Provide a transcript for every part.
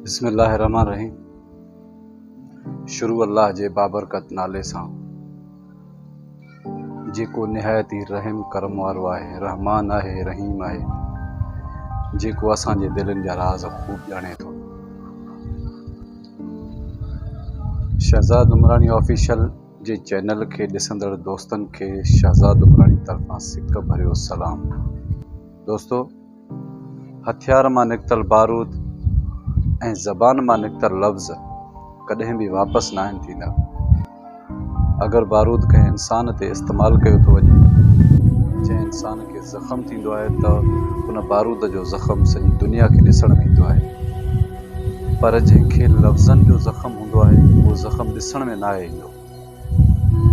बिस्मिल्लाहिर्रहमानिर्रहीम। शुरू अल्लाह जे बाबरकत नाले सां, जेको निहायत ई रहम करम वारो आहे, रहमान आहे, रहीम आहे, जेको असांजे दिलनि जा राज़ ख़ूब ॼाणे थो। शहज़ाद उमरानी ऑफिशियल जे चैनल खे ॾिसंदड़ दोस्तनि खे शहज़ाद उमरानी तरफ़ां सिक भरियो सलाम। दोस्तो, हथियार मां निकितल बारूद ऐं ज़बान मां निकितल लफ़्ज़ कॾहिं बि वापसि न आहिनि थींदा। अगरि बारूद कंहिं इंसान ते इस्तेमालु कयो थो वञे, जंहिं इंसान खे ज़ख़्म थींदो आहे त उन बारूद जो ज़ख़्म सॼी दुनिया खे ॾिसणु ईंदो आहे, पर जंहिंखे लफ़्ज़नि जो ज़ख़्म हूंदो आहे उहो ज़ख़्म ॾिसण में न आहे ईंदो,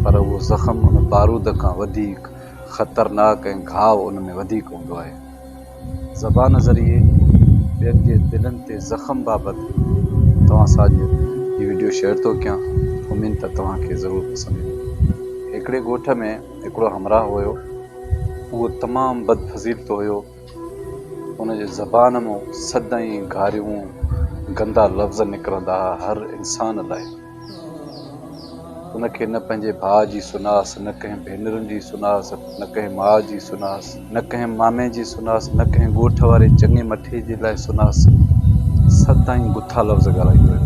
पर उहो ज़ख़्म उन बारूद खां वधीक ख़तरनाक ऐं घाव उन में वधीक हूंदो आहे। ज़बान ज़रिए ॿियनि जे दिलनि ते ज़ख़्म बाबति तव्हां सां अॼु हीअ वीडियो शेयर थो कयां। उमेद त तव्हांखे ज़रूरु पसंदि ईंदी। हिकिड़े ॻोठ में हिकिड़ो हमराह हुयो। उहो तमामु बदफ़ज़ीलत हुयो। उनजे ज़बान मां सदाईं गारियूं गंदा लफ़्ज़ निकिरंदा हर इंसान लाइ। उनखे न पंहिंजे भाउ जी सुञास, न कंहिं भेनरुनि जी सुञास, न कंहिं माउ जी सुञास, न कंहिं मामे जी सुञास, न कंहिं ॻोठ वारे चङे मठे जे लाइ सुञास। सदाईं गुथा लफ़्ज़ ॻाल्हाईंदो हुयो।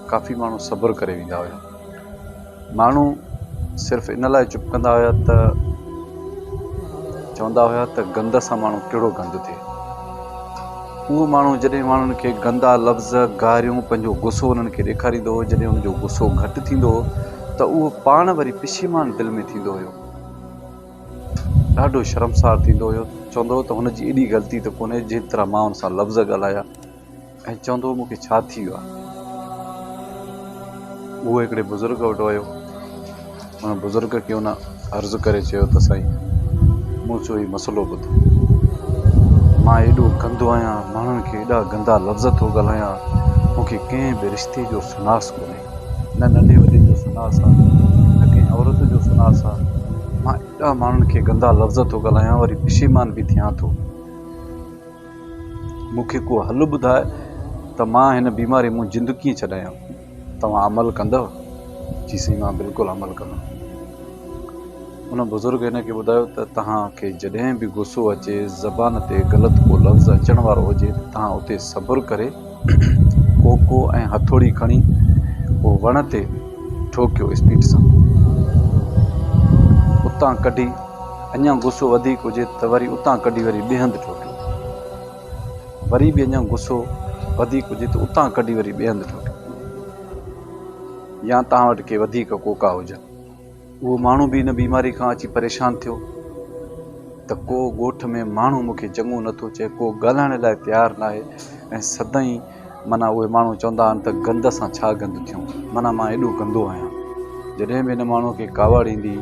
काफ़ी माण्हू सब्र करे वेंदा हुया। माण्हू सिर्फ़ु इन लाइ चुप कंदा हुया त चवंदा हुया त गंद सां माण्हू कहिड़ो गंद थिए। उहो माण्हू जॾहिं माण्हुनि खे गंदा लफ़्ज़ गारियूं पंहिंजो गुस्सो उन्हनि खे ॾेखारींदो हो, जॾहिं उनजो गुस्सो घटि थींदो हो त उहो पाण वरी पिशीमान दिलि में थींदो हुयो, ॾाढो शर्मसार थींदो हुयो। चवंदो हो त हुनजी एॾी ग़लती त कोन्हे जेतिरा मां हुन सां लफ़्ज़ ॻाल्हाया, ऐं चवंदो हो मूंखे छा थी वियो आहे। उहो हिकिड़े बुज़ुर्ग वटि वियो। हुन बुज़ुर्ग खे हुन अर्ज़ु करे चयो त साईं, मूं चयो हीउ मसइलो ॿुधो, मां एॾो गंदो आहियां, माण्हुनि खे एॾा गंदा लफ़्ज़ थो ॻाल्हायां, मूंखे कंहिं बि रिश्ते जो सुञास कोन्हे, न नंढे वॾे जो सुञास आहे, न कंहिं औरत जो सुञास आहे। मां एॾा माण्हुनि खे गंदा लफ़्ज़ थो ॻाल्हायां, वरी पशीमान बि थियां थो। मूंखे को हल ॿुधाए त मां हिन बीमारी मूं जिंदु कीअं छॾायां। तव्हां अमल कंदव? जी साईं, मां बिल्कुलु अमल कंदुमि। उन बुज़ुर्ग हिन खे ॿुधायो त तव्हांखे जॾहिं बि गुस्सो अचे, ज़बान ते ग़लति को लफ़्ज़ अचण वारो हुजे, तव्हां उते सब्र करे कोको ऐं हथोड़ी खणी उहो वण ते ठोकियो स्पीड सां। उतां कढी, अञा गुस्सो वधीक हुजे त वरी उतां कढी वरी ॿिए हंधि ठोकियो, वरी बि अञा गुस्सो वधीक हुजे त उतां कढी वरी ॿिए हंधि ठोकियो, या तव्हां वटि के वधीक कोका हुजनि। उहो माण्हू बि इन बीमारी खां अची परेशान थियो त को ॻोठ में माण्हू मूंखे चङो नथो चए, को ॻाल्हाइण लाइ तयारु न आहे, ऐं सदाईं माना उहे माण्हू चवंदा आहिनि त गंद सां छा गंद थियूं, माना मां एॾो गंदो आहियां। जॾहिं बि हिन माण्हूअ खे कावड़ ईंदी,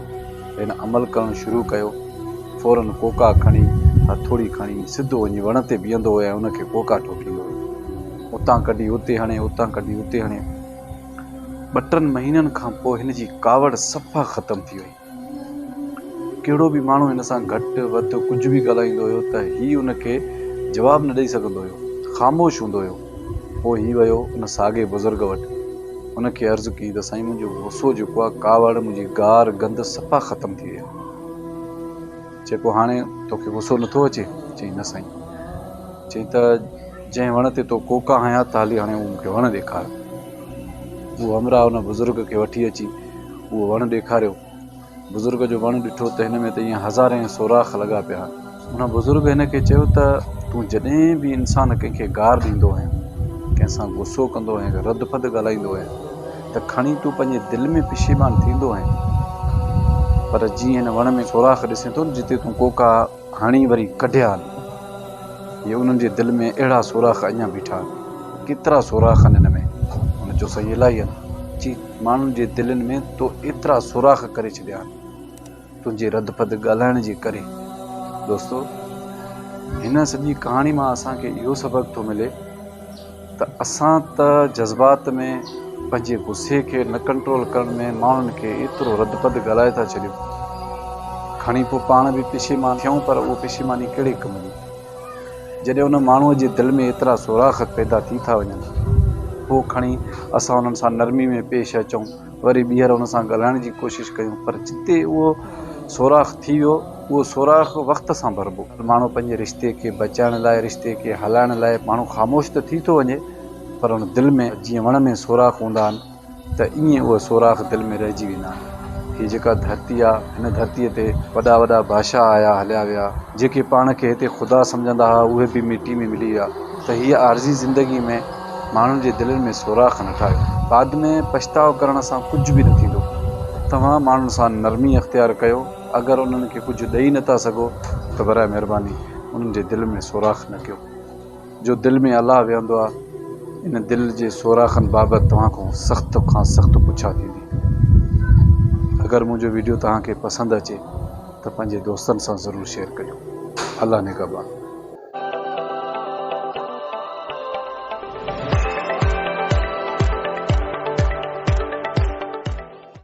हिन अमल करणु शुरू कयो, फ़ौरन कोका खणी, हथोड़ी खणी सिधो वञी वण ते बीहंदो हुयो ऐं उनखे कोका ठोकींदो हुयो। उतां कढी उते हणे, उतां कढी उते हणे। 2-3 महीननि खां पोइ हिन जी कावड़ सफ़ा ख़तमु थी वई। कहिड़ो बि माण्हू हिन सां घटि वधि कुझु बि ॻाल्हाईंदो हुयो त हीउ उनखे जवाबु न ॾेई सघंदो हुयो, ख़ामोश हूंदो हुयो। पोइ हीउ वियो उन साॻे बुज़ुर्ग वटि, उनखे अर्ज़ु कई त साईं, मुंहिंजो गुस्सो जेको आहे, कावड़, मुंहिंजी गार गंद सफ़ा ख़तमु थी वई। चए पोइ हाणे तोखे गुस्सो नथो अचे? चई न साईं। चई त जंहिं वण ते तो कोका हयां त हली हाणे मूंखे वण ॾेखार। उहो हमराह उन बुज़ुर्ग खे वठी अची उहो वण ॾेखारियो। बुज़ुर्ग जो वण ॾिठो त हिन में त ईअं हज़ारें सोराख़ लॻा पिया। उन बुज़ुर्ग हिन खे चयो त तूं जॾहिं बि इंसान कंहिंखे गार ॾींदो आहीं, कंहिंसां गुस्सो कंदो आहीं, रद फद ॻाल्हाईंदो आहीं, त खणी तूं पंहिंजे दिलि में पशीमान थींदो आहीं, पर जीअं हिन वण में सोराख़ ॾिसे थो न जिते तूं कोका हणी वरी कढिया आहिनि, इहे उन्हनि जे दिलि में अहिड़ा सोराख़ अञा बीठा आहिनि। केतिरा सोराख़ आहिनि हिन में? हुन जो सही इलाही आहिनि। जी, माण्हुनि जे दिलनि में तो एतिरा सोराख़ करे छॾिया आहिनि तुंहिंजे रद फद ॻाल्हाइण जे करे। दोस्तो, हिन सॼी कहाणी मां असांखे इहो सबक़ थो मिले त असां त जज़्बात में पंहिंजे गुस्से खे न कंट्रोल करण में माण्हुनि खे एतिरो रद फद ॻाल्हाए था छॾियूं, खणी पोइ पाण बि पशीमान थियूं, पर उहो पशीमानी कहिड़े कम जी। जॾहिं उन माण्हूअ जे दिलि में एतिरा सोराख़ पैदा थी था वञनि, पोइ खणी असां उन्हनि सां नरमी में पेश अचूं, वरी ॿीहर उन सां ॻाल्हाइण जी कोशिशि कयूं, पर जिते उहो सोराख़ थी वियो, उहो सोराख़ वक़्त सां भरिबो। माण्हू पंहिंजे रिश्ते खे बचाइण लाइ, रिश्ते खे हलाइण लाइ माण्हू ख़ामोश त थी थो वञे, पर उन दिलि में जीअं वण में सोराख़ हूंदा आहिनि, त ईअं उहे सोराख़ दिलि में रहिजी वेंदा आहिनि। हीअ जेका धरती आहे, हिन धरतीअ ते वॾा वॾा बादशाह आया, हलिया विया, जेके पाण खे हिते ख़ुदा सम्झंदा हुआ, उहे बि मिटी में मिली विया। त हीअ आर्ज़ी ज़िंदगी में माण्हुनि जे दिलनि में सोराख़ न ठाहियो। बाद में पछताव करण सां कुझु बि न थींदो। तव्हां माण्हुनि सां नरमी अख़्तियार कयो। अगरि उन्हनि खे कुझु ॾेई नथा सघो त बराए महिरबानी उन्हनि जे दिलि में सोराख़ न कयो। जो दिलि में अलाह विहंदो आहे, इन दिलि जे सोराख़नि बाबति तव्हां खां सख़्तु पुछा थींदी। अगरि मुंहिंजो वीडियो तव्हांखे पसंदि अचे त पंहिंजे दोस्तनि सां ज़रूरु शेयर कयो। अलाह निगहबान।